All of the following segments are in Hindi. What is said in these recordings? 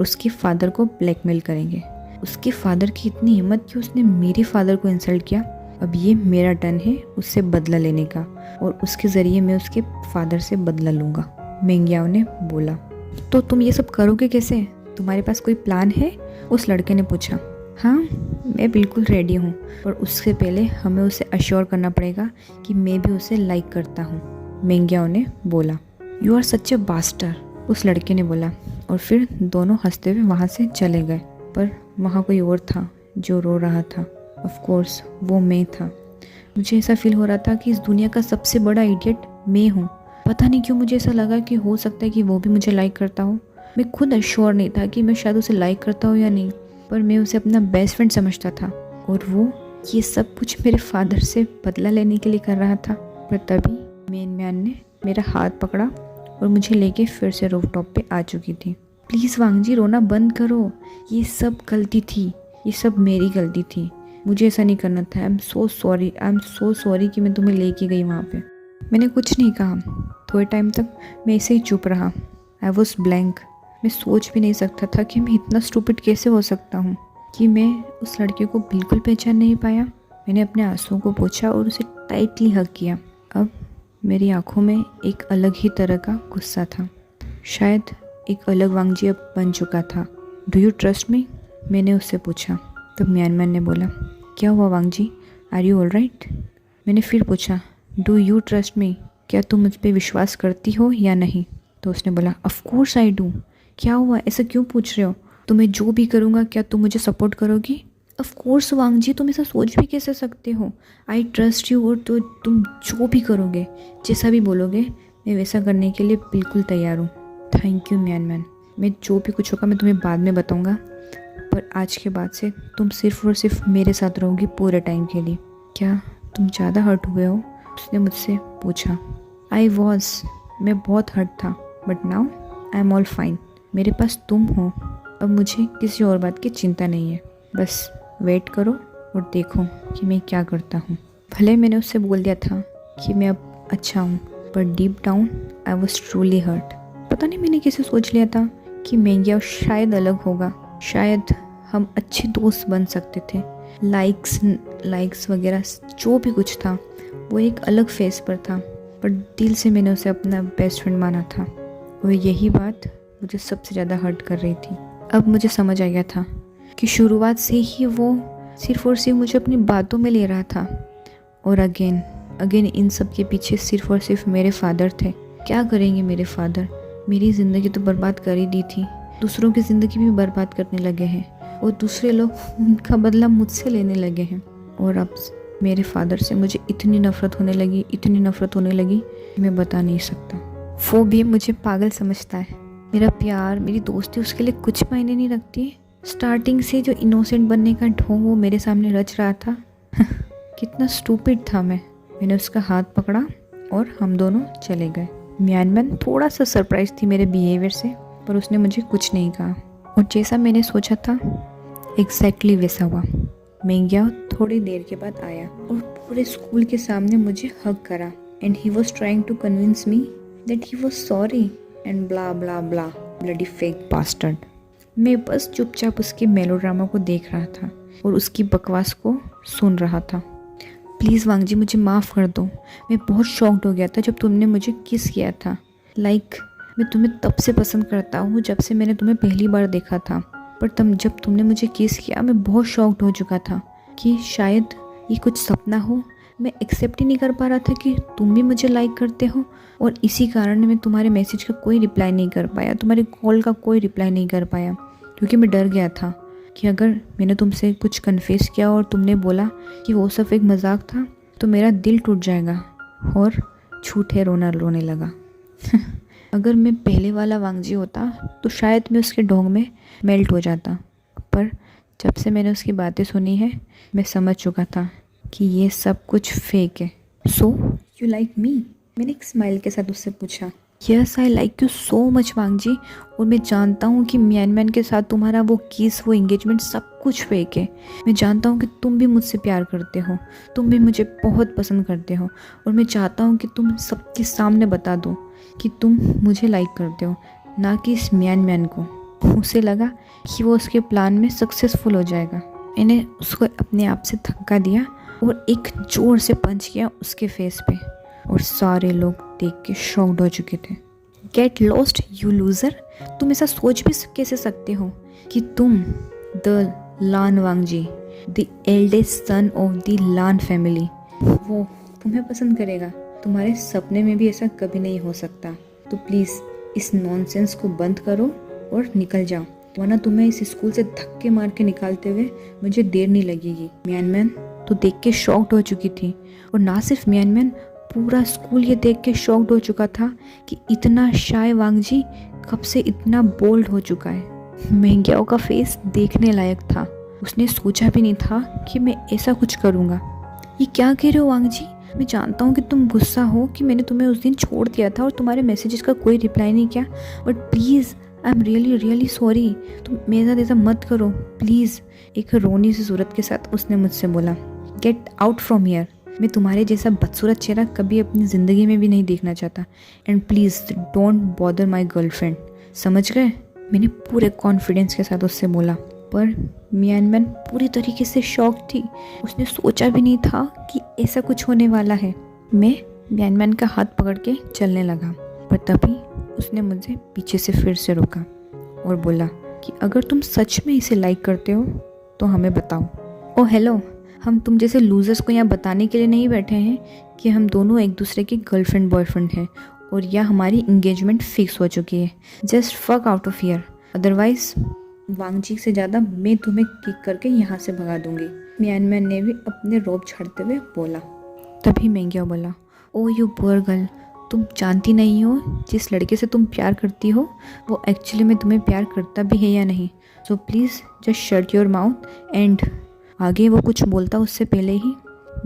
उसके फादर को ब्लैकमेल करेंगे। उसके फादर की इतनी हिम्मत कि उसने मेरे फादर को इंसल्ट किया। अब ये मेरा टर्न है उससे बदला लेने का और उसके ज़रिए मैं उसके फादर से बदला लूँगा। मेंग्याओ ने बोला। तो तुम ये सब करोगे कैसे? तुम्हारे पास कोई प्लान है? उस लड़के ने पूछा। हाँ, मैं बिल्कुल रेडी हूँ, पर उससे पहले हमें उसे अश्योर करना पड़ेगा कि मैं भी उसे लाइक करता हूँ, मेंग्याओ ने बोला। You are such a bastard, उस लड़के ने बोला और फिर दोनों हंसते हुए वहाँ से चले गए। पर वहाँ कोई और था जो रो रहा था। ऑफ कोर्स वो मैं था। मुझे ऐसा फील हो रहा था कि इस दुनिया का सबसे बड़ा इडियट मैं हूँ। पता नहीं क्यों मुझे ऐसा लगा कि हो सकता है कि वो भी मुझे लाइक करता हो। मैं खुद अश्योर नहीं था कि मैं शायद उसे लाइक करता हूँ या नहीं, पर मैं उसे अपना बेस्ट फ्रेंड समझता था और वो ये सब कुछ मेरे फादर से बदला लेने के लिए कर रहा था। पर तभी मेन मैन ने मेरा हाथ पकड़ा और मुझे लेके फिर से रूफटॉप पे आ चुकी थी। प्लीज़ वांगजी, रोना बंद करो। ये सब गलती थी, ये सब मेरी गलती थी। मुझे ऐसा नहीं करना था। आई एम सो सॉरी कि मैं तुम्हें लेके गई वहाँ पे। मैंने कुछ नहीं कहा। थोड़े टाइम तक मैं ऐसे ही चुप रहा। I was blank. मैं सोच भी नहीं सकता था कि मैं इतना स्टूपिड कैसे हो सकता हूँ कि मैं उस लड़के को बिल्कुल पहचान नहीं पाया। मैंने अपने आंसुओं को पोंछा और उसे टाइटली हग किया। अब मेरी आंखों में एक अलग ही तरह का गुस्सा था। शायद एक अलग वांगजी अब बन चुका था। Do you trust me? मैंने उससे पूछा। तब म्यानमैन ने बोला, क्या हुआ वांगजी, आर यू ऑल राइट? मैंने फिर पूछा, डू यू ट्रस्ट मी? क्या तुम मुझ पर विश्वास करती हो या नहीं? तो उसने बोला, ऑफ कोर्स आई डू। क्या हुआ, ऐसा क्यों पूछ रहे हो? तुम्हें जो भी करूँगा क्या तुम मुझे सपोर्ट करोगी? ऑफ कोर्स वांगजी, तुम ऐसा सोच भी कैसे सकते हो? आई ट्रस्ट यू और तो तुम जो भी करोगे, जैसा भी बोलोगे, मैं वैसा करने के लिए बिल्कुल तैयार हूँ। थैंक यू म्यानमैन। मैं जो भी कुछ होगा मैं तुम्हें बाद में बताऊँगा, पर आज के बाद से तुम सिर्फ और सिर्फ मेरे साथ रहोगी पूरे टाइम के लिए। क्या तुम ज़्यादा हर्ट हुए हो? उसने मुझसे पूछा। आई वॉज, मैं बहुत हर्ट था, but now I am all fine. मेरे पास तुम हो, अब मुझे किसी और बात की चिंता नहीं है। बस वेट करो और देखो कि मैं क्या करता हूँ। भले मैंने उससे बोल दिया था कि मैं अब अच्छा हूँ, पर deep down I was truly hurt. पता नहीं मैंने कैसे सोच लिया था कि मेंग्याओ शायद अलग होगा, शायद हम अच्छे दोस्त बन सकते थे। लाइक्स वगैरह जो भी कुछ था वो एक अलग फेस पर था, पर दिल से मैंने उसे अपना बेस्ट फ्रेंड माना था और यही बात मुझे सबसे ज़्यादा हर्ट कर रही थी। अब मुझे समझ आ गया था कि शुरुआत से ही वो सिर्फ और सिर्फ मुझे अपनी बातों में ले रहा था और अगेन इन सब के पीछे सिर्फ और सिर्फ मेरे फादर थे। क्या करेंगे मेरे फादर? मेरी ज़िंदगी तो बर्बाद कर ही दी थी, दूसरों की ज़िंदगी भी बर्बाद करने लगे हैं और दूसरे लोग उनका बदला मुझसे लेने लगे हैं। और अब मेरे फादर से मुझे इतनी नफ़रत होने लगी कि मैं बता नहीं सकता। वो भी मुझे पागल समझता है। मेरा प्यार, मेरी दोस्ती उसके लिए कुछ मायने नहीं रखती। स्टार्टिंग से जो इनोसेंट बनने का ढोंग वो मेरे सामने रच रहा था कितना स्टूपिड था मैं। मैंने उसका हाथ पकड़ा और हम दोनों चले गए। म्यानमैन थोड़ा सा सरप्राइज थी मेरे बिहेवियर से, पर उसने मुझे कुछ नहीं कहा और जैसा मैंने सोचा था एग्जैक्टली वैसा हुआ। मेंग्याओ थोड़ी देर के बाद आया और पूरे स्कूल के सामने मुझे हग करा and he was trying to convince me that he was sorry and blah blah blah, bloody fake bastard. मैं बस चुपचाप उसके मेलोड्रामा को देख रहा था और उसकी बकवास को सुन रहा था। प्लीज़ वांगजी, मुझे माफ़ कर दो। मैं बहुत शॉक्ड हो गया था जब तुमने मुझे किस किया था। मैं तुम्हें तब से पसंद करता हूँ जब से मैंने तुम्हें पहली बार देखा था, पर जब तुमने मुझे किस किया मैं बहुत शॉक्ड हो चुका था कि शायद ये कुछ सपना हो। मैं एक्सेप्ट ही नहीं कर पा रहा था कि तुम भी मुझे लाइक करते हो और इसी कारण मैं तुम्हारे मैसेज का कोई रिप्लाई नहीं कर पाया, तुम्हारे कॉल का कोई रिप्लाई नहीं कर पाया, क्योंकि मैं डर गया था कि अगर मैंने तुमसे कुछ कन्फेस किया और तुमने बोला कि वो सब एक मजाक था तो मेरा दिल टूट जाएगा और झूठे रोने लगा। अगर मैं पहले वाला वांगजी होता तो शायद मैं उसके ढोंग में मेल्ट हो जाता, पर जब से मैंने उसकी बातें सुनी है मैं समझ चुका था कि ये सब कुछ फेक है। So you like me? मैंने एक स्माइल के साथ उससे पूछा। Yes, I like you so much Wangji, और मैं जानता हूँ कि म्यानमैन के साथ तुम्हारा वो किस, वो एंगेजमेंट सब कुछ फेक है। मैं जानता हूँ कि तुम भी मुझसे प्यार करते हो, तुम भी मुझे बहुत पसंद करते हो, और मैं चाहता हूँ कि तुम सबके सामने बता दो कि तुम मुझे लाइक करते हो, ना कि इस म्यानमैन को। उसे लगा कि वो उसके प्लान में सक्सेसफुल हो जाएगा। मैंने उसको अपने आप से धक्का दिया और एक जोर से पंच किया उसके फेस पे, और सारे लोग देख के शॉक्ड हो चुके थे। गेट लॉस्ट यू लूज़र, तुम ऐसा सोच भी कैसे सकते हो कि तुम the Lan Wangji, the eldest son of the Lan family, वो तुम्हें पसंद करेगा? तुम्हारे सपने में भी ऐसा कभी नहीं हो सकता। तो प्लीज़ इस नॉनसेंस को बंद करो और निकल जाओ, वरना तुम्हें इस स्कूल से धक्के मार के निकालते हुए मुझे देर नहीं लगेगी। म्यानमैन तो देख के शॉक्ड हो चुकी थी, और ना सिर्फ म्यानमैन, पूरा स्कूल ये देख के शॉक्ड हो चुका था कि इतना शाय वांगजी कब से इतना बोल्ड हो चुका है। मेंग्याओ का फेस देखने लायक था। उसने सोचा भी नहीं था कि मैं ऐसा कुछ करूँगा। ये क्या कह रहे हो वांगजी? मैं जानता हूँ कि तुम गुस्सा हो कि मैंने तुम्हें उस दिन छोड़ दिया था और तुम्हारे मैसेजेस का कोई रिप्लाई नहीं किया, but please I am really really sorry, तुम मेरे साथ ऐसा मत करो प्लीज़। एक रोनी सी सूरत के साथ उसने मुझसे बोला, गेट आउट फ्रॉम हियर, मैं तुम्हारे जैसा बदसूरत चेहरा कभी अपनी ज़िंदगी में भी नहीं देखना चाहता, and please don't bother my girlfriend, समझ गए? मैंने पूरे कॉन्फिडेंस के साथ उससे बोला। पर म्यानमैन पूरी तरीके से शॉक थी। उसने सोचा भी नहीं था कि ऐसा कुछ होने वाला है। मैं म्यानमैन का हाथ पकड़ के चलने लगा, पर तभी उसने मुझे पीछे से फिर से रोका और बोला कि अगर तुम सच में इसे लाइक करते हो तो हमें बताओ। ओ हेलो, हम तुम जैसे लूजर्स को यहाँ बताने के लिए नहीं बैठे हैं कि हम दोनों एक दूसरे के गर्लफ्रेंड बॉयफ्रेंड हैं और या हमारी इंगेजमेंट फिक्स हो चुकी है। Just fuck out of here, otherwise Wangji से ज़्यादा मैं तुम्हें किक करके यहाँ से भगा दूंगी। म्यानमैन ने भी अपने रोब छाड़ते हुए बोला। तभी मेंग्याओ बोला, ओ यू पुअर गर्ल, तुम जानती नहीं हो जिस लड़के से तुम प्यार करती हो वो एक्चुअली में तुम्हें प्यार करता भी है या नहीं। So please just shut your mouth. And आगे वो कुछ बोलता उससे पहले ही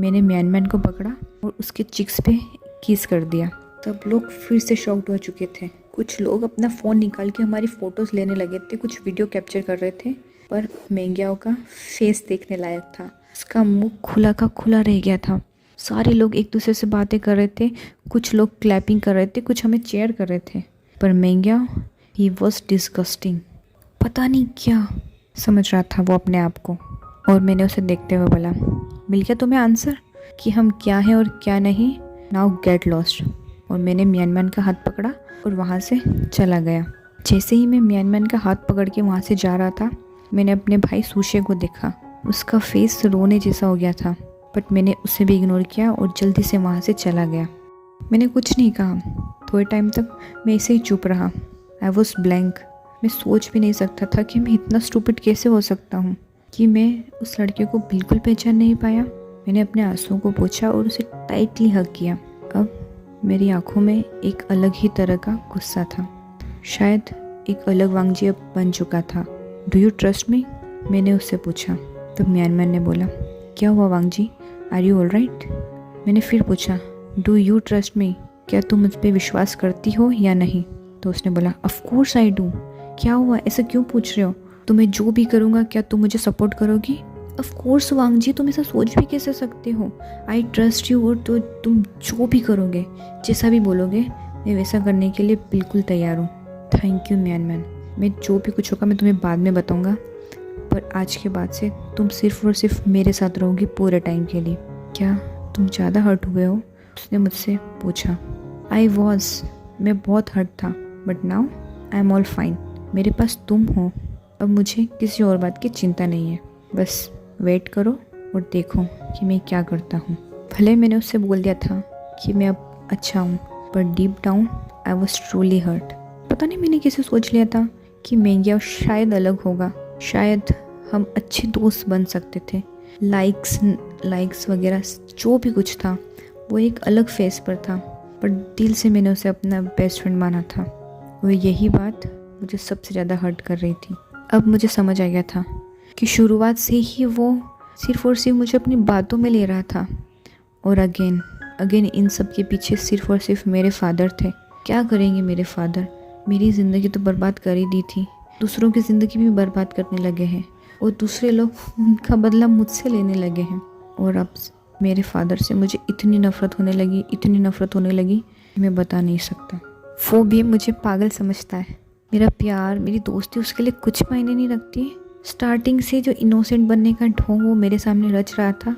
मैंने म्यानमैन को पकड़ा और उसके चिक्स पे किस कर दिया। तब लोग फिर से शॉक्ड हो चुके थे। कुछ लोग अपना फ़ोन निकाल के हमारी फ़ोटोज़ लेने लगे थे, कुछ वीडियो कैप्चर कर रहे थे, पर मेंग्याओ का फेस देखने लायक था। उसका मुंह खुला का खुला रह गया था। सारे लोग एक दूसरे से बातें कर रहे थे, कुछ लोग क्लैपिंग कर रहे थे, कुछ हमें चेयर कर रहे थे, पर मेंग्याओ ही वॉज डिस्गस्टिंग। पता नहीं क्या समझ रहा था वो अपने आप को। और मैंने उसे देखते हुए बोला, मिल गया तुम्हें आंसर कि हम क्या हैं और क्या नहीं? Now get lost. और मैंने म्यानमैन का हाथ पकड़ा और वहाँ से चला गया। जैसे ही मैं म्यानमैन का हाथ पकड़ के वहाँ से जा रहा था, मैंने अपने भाई सुशे को देखा। उसका फेस रोने जैसा हो गया था, बट मैंने उसे भी इग्नोर किया और जल्दी से वहाँ से चला गया। मैंने कुछ नहीं कहा। थोड़े टाइम तक मैं ऐसे ही चुप रहा। I was blank. मैं सोच भी नहीं सकता था कि मैं इतना स्टूपिड कैसे हो सकता हूँ कि मैं उस लड़के को बिल्कुल पहचान नहीं पाया। मैंने अपने आंसुओं को पोंछा और उसे टाइटली हग किया। अब मेरी आंखों में एक अलग ही तरह का गुस्सा था। शायद एक अलग वांगजी अब बन चुका था। Do you trust me? मैंने उससे पूछा। तब म्यानमैन ने बोला, क्या हुआ वांगजी, आर यू ऑल राइट? मैंने फिर पूछा, डू यू ट्रस्ट मी? क्या तुम मुझ पर विश्वास करती हो या नहीं? तो उसने बोला, ऑफ कोर्स आई डू। क्या हुआ, ऐसा क्यों पूछ रहे हो? तो मैं जो भी करूँगा क्या तुम मुझे सपोर्ट करोगी? ऑफ कोर्स वांगजी, तुम ऐसा सोच भी कैसे सकते हो? आई ट्रस्ट यू, और तो तुम जो भी करोगे, जैसा भी बोलोगे, मैं वैसा करने के लिए बिल्कुल तैयार हूँ। थैंक यू म्यानमैन। मैं जो भी कुछ होगा मैं तुम्हें बाद में बताऊँगा, पर आज के बाद से तुम सिर्फ और सिर्फ मेरे साथ रहोगी पूरे टाइम के लिए। क्या तुम ज़्यादा हर्ट हुए हो? उसने मुझसे पूछा। आई वॉज, मैं बहुत हर्ट था, but now I am all fine. मेरे पास तुम हो, अब मुझे किसी और बात की चिंता नहीं है। बस वेट करो और देखो कि मैं क्या करता हूँ। भले मैंने उससे बोल दिया था कि मैं अब अच्छा हूँ, पर deep down I was truly hurt. पता नहीं मैंने कैसे सोच लिया था कि मेंग्याओ शायद अलग होगा, शायद हम अच्छे दोस्त बन सकते थे। लाइक्स वगैरह जो भी कुछ था वो एक अलग फेस पर था, पर दिल से मैंने उसे अपना बेस्ट फ्रेंड माना था। और यही बात मुझे सबसे ज़्यादा हर्ट कर रही थी। अब मुझे समझ आ गया था कि शुरुआत से ही वो सिर्फ और सिर्फ मुझे अपनी बातों में ले रहा था, और अगेन इन सब के पीछे सिर्फ और सिर्फ मेरे फादर थे। क्या करेंगे मेरे फादर? मेरी ज़िंदगी तो बर्बाद कर ही दी थी, दूसरों की ज़िंदगी भी बर्बाद करने लगे हैं, और दूसरे लोग उनका बदला मुझसे लेने लगे हैं। और अब मेरे फादर से मुझे इतनी नफ़रत होने लगी, मैं बता नहीं सकता। वो भी मुझे पागल समझता है, मेरा प्यार, मेरी दोस्ती उसके लिए कुछ मायने नहीं रखती। स्टार्टिंग से जो इनोसेंट बनने का ढोंग वो मेरे सामने रच रहा था,